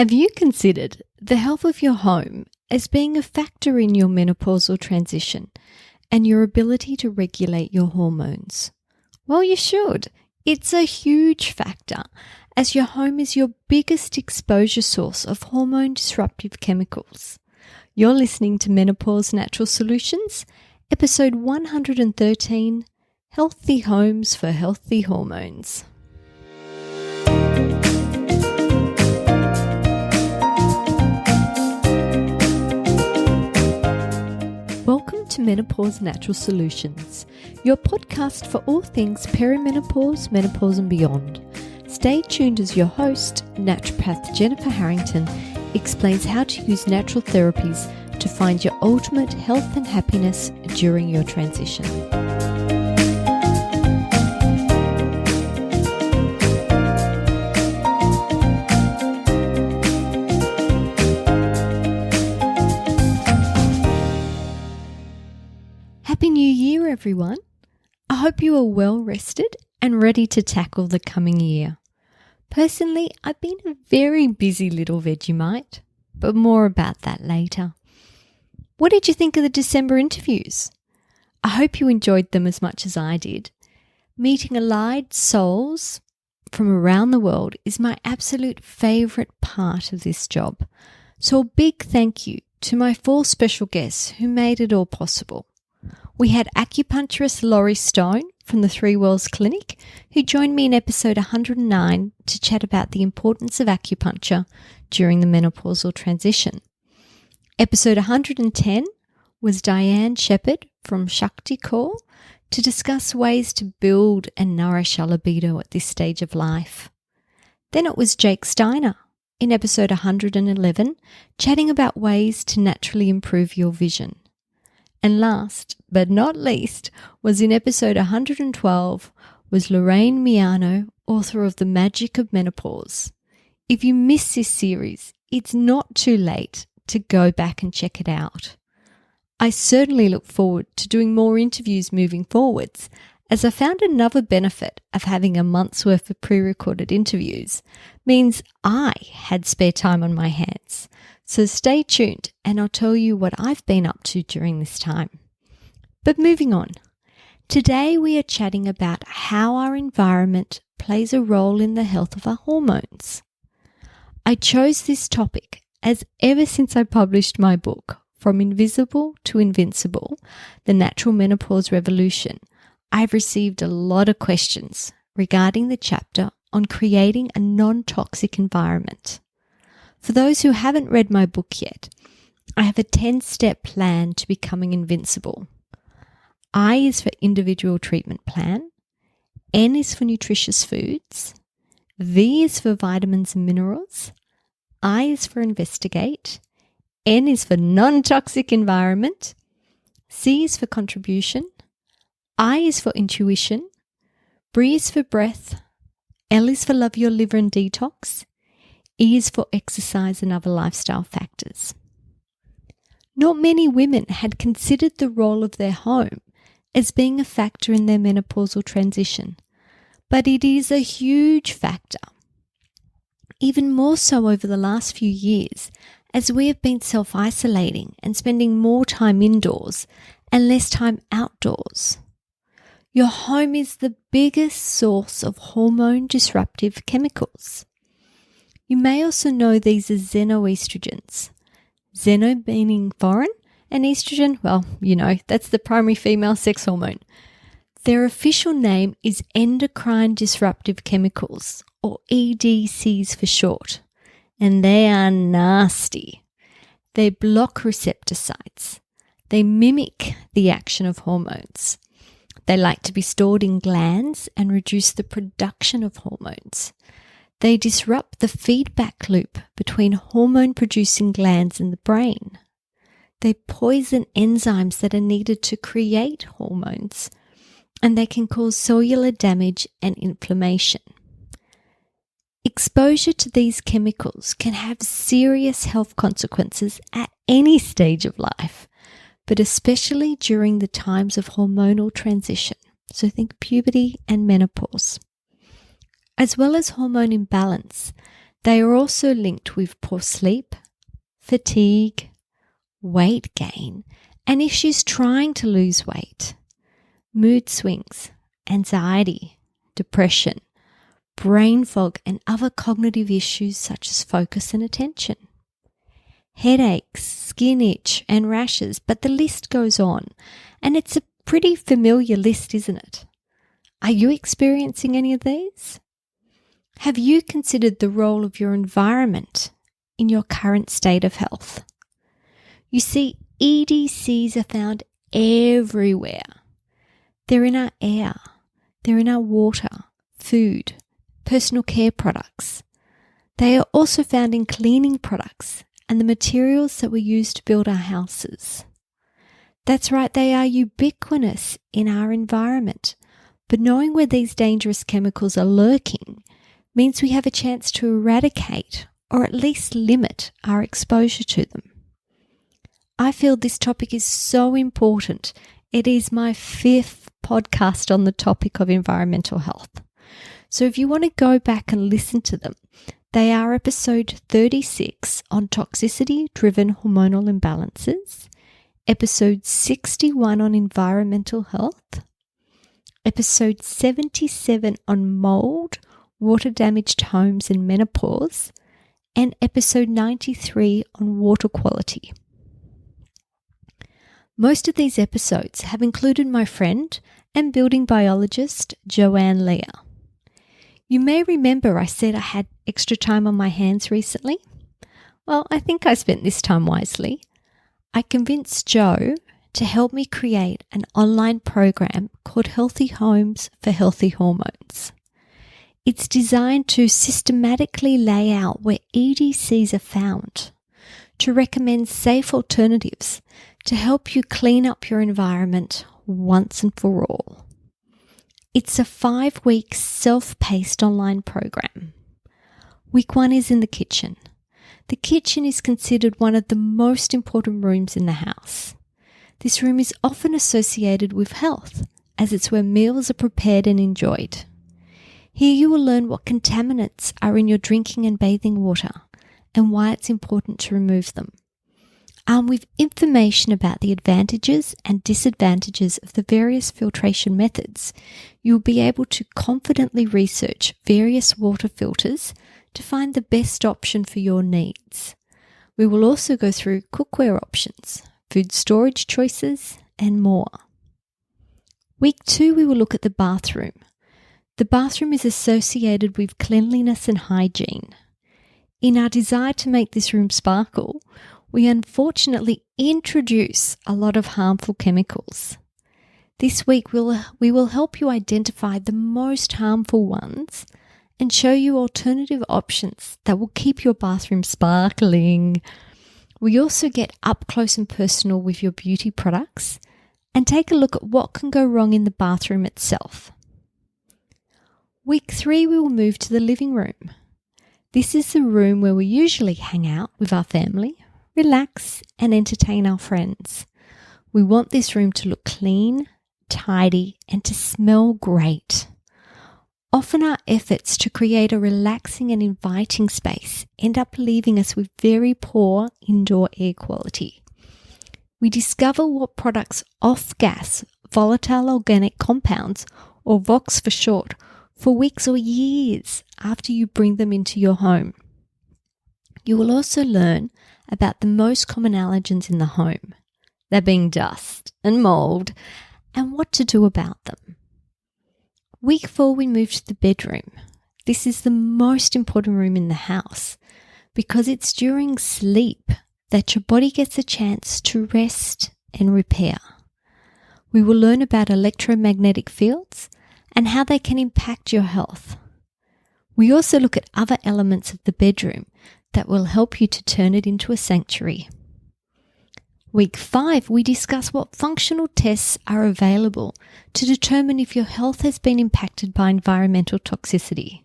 Have you considered the health of your home as being a factor in your menopausal transition and your ability to regulate your hormones? Well, you should. It's a huge factor, as your home is your biggest exposure source of hormone-disruptive chemicals. You're listening to Menopause Natural Solutions, episode 113, Healthy Homes for Healthy Hormones. Welcome to Menopause Natural Solutions, your podcast for all things perimenopause, menopause and beyond. Stay tuned as your host, naturopath Jennifer Harrington, explains how to use natural therapies to find your ultimate health and happiness during your transition. Happy New Year, everyone. I hope you are well rested and ready to tackle the coming year. Personally, I've been a very busy little Vegemite, but more about that later. What did you think of the December interviews? I hope you enjoyed them as much as I did. Meeting allied souls from around the world is my absolute favourite part of this job. So a big thank you to my 4 special guests who made it all possible. We had acupuncturist Laurie Stone from the Three Wells Clinic, who joined me in episode 109 to chat about the importance of acupuncture during the menopausal transition. Episode 110 was Diane Shepherd from Shakti Core to discuss ways to build and nourish our libido at this stage of life. Then it was Jake Steiner in episode 111 chatting about ways to naturally improve your vision. And last but not least was in episode 112 was Lorraine Miano, author of The Magic of Menopause. If you missed this series, it's not too late to go back and check it out. I certainly look forward to doing more interviews moving forwards, as I found another benefit of having a month's worth of pre-recorded interviews means I had spare time on my hands. So stay tuned and I'll tell you what I've been up to during this time. But moving on, today we are chatting about how our environment plays a role in the health of our hormones. I chose this topic as ever since I published my book, From Invisible to Invincible, The Natural Menopause Revolution, I've received a lot of questions regarding the chapter on creating a non-toxic environment. For those who haven't read my book yet, I have a 10-step plan to becoming invincible. I is for individual treatment plan, N is for nutritious foods, V is for vitamins and minerals, I is for investigate, N is for non-toxic environment, C is for contribution, I is for intuition, B is for breath, L is for love your liver and detox, E is for exercise and other lifestyle factors. Not many women had considered the role of their home as being a factor in their menopausal transition, but it is a huge factor. Even more so over the last few years, as we have been self-isolating and spending more time indoors and less time outdoors. Your home is the biggest source of hormone-disruptive chemicals. You may also know these as xenoestrogens. Xeno meaning foreign, and estrogen, well, you know, that's the primary female sex hormone. Their official name is endocrine disruptive chemicals, or EDCs for short, and they are nasty. They block receptor sites. They mimic the action of hormones. They like to be stored in glands and reduce the production of hormones. They disrupt the feedback loop between hormone-producing glands and the brain. They poison enzymes that are needed to create hormones, and they can cause cellular damage and inflammation. Exposure to these chemicals can have serious health consequences at any stage of life, but especially during the times of hormonal transition. So think puberty and menopause. As well as hormone imbalance, They are also linked with poor sleep, fatigue, weight gain, and issues trying to lose weight, mood swings, anxiety, depression, brain fog, and other cognitive issues such as focus and attention, headaches, skin itch, and rashes, but the list goes on, and it's a pretty familiar list, isn't it? Are you experiencing any of these? Have you considered the role of your environment in your current state of health? You see, EDCs are found everywhere. They're in our air, they're in our water, food, personal care products. They are also found in cleaning products and the materials that we use to build our houses. That's right, they are ubiquitous in our environment, but knowing where these dangerous chemicals are lurking means we have a chance to eradicate or at least limit our exposure to them. I feel this topic is so important. It is my 5th podcast on the topic of environmental health. So if you want to go back and listen to them, they are episode 36 on toxicity-driven hormonal imbalances, episode 61 on environmental health, episode 77 on mold, water-damaged homes and menopause, and episode 93 on water quality. Most of these episodes have included my friend and building biologist, Joanne Leah. You may remember I said I had extra time on my hands recently. Well, I think I spent this time wisely. I convinced Jo to help me create an online program called Healthyhomes for Healthy Hormones. It's designed to systematically lay out where EDCs are found, to recommend safe alternatives, to help you clean up your environment once and for all. It's a 5-week self-paced online program. Week 1 is in the kitchen. The kitchen is considered one of the most important rooms in the house. This room is often associated with health, as it's where meals are prepared and enjoyed. Here you will learn what contaminants are in your drinking and bathing water and why it's important to remove them. Armed with information about the advantages and disadvantages of the various filtration methods, you'll be able to confidently research various water filters to find the best option for your needs. We will also go through cookware options, food storage choices, and more. Week 2, we will look at the bathroom. The bathroom is associated with cleanliness and hygiene. In our desire to make this room sparkle, we unfortunately introduce a lot of harmful chemicals. This week, we will help you identify the most harmful ones and show you alternative options that will keep your bathroom sparkling. We also get up close and personal with your beauty products and take a look at what can go wrong in the bathroom itself. Week 3, we will move to the living room. This is the room where we usually hang out with our family, relax, and entertain our friends. We want this room to look clean, tidy, and to smell great. Often our efforts to create a relaxing and inviting space end up leaving us with very poor indoor air quality. We discover what products off-gas volatile organic compounds, or VOX for short, for weeks or years after you bring them into your home. You will also learn about the most common allergens in the home, that being dust and mold, and what to do about them. Week 4, we move to the bedroom. This is the most important room in the house because it's during sleep that your body gets a chance to rest and repair. We will learn about electromagnetic fields and how they can impact your health. We also look at other elements of the bedroom that will help you to turn it into a sanctuary. Week 5, we discuss what functional tests are available to determine if your health has been impacted by environmental toxicity.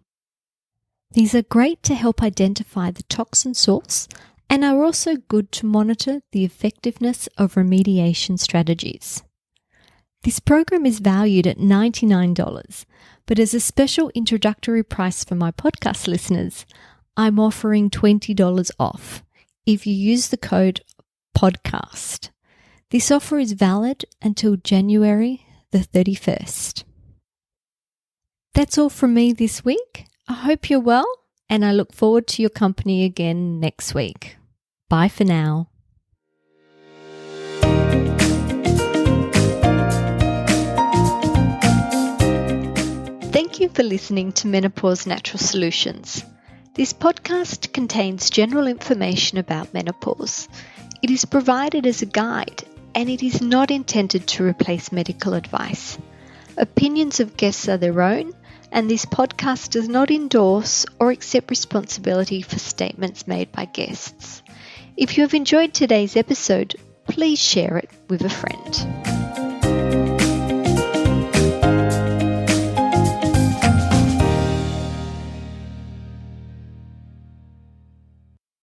These are great to help identify the toxin source and are also good to monitor the effectiveness of remediation strategies. This program is valued at $99, but as a special introductory price for my podcast listeners, I'm offering $20 off if you use the code podcast. This offer is valid until January the 31st. That's all from me this week. I hope you're well, and I look forward to your company again next week. Bye for now. Thank you for listening to Menopause Natural Solutions. This podcast contains general information about menopause. It is provided as a guide, and it is not intended to replace medical advice. Opinions of guests are their own, and this podcast does not endorse or accept responsibility for statements made by guests. If you have enjoyed today's episode, please share it with a friend.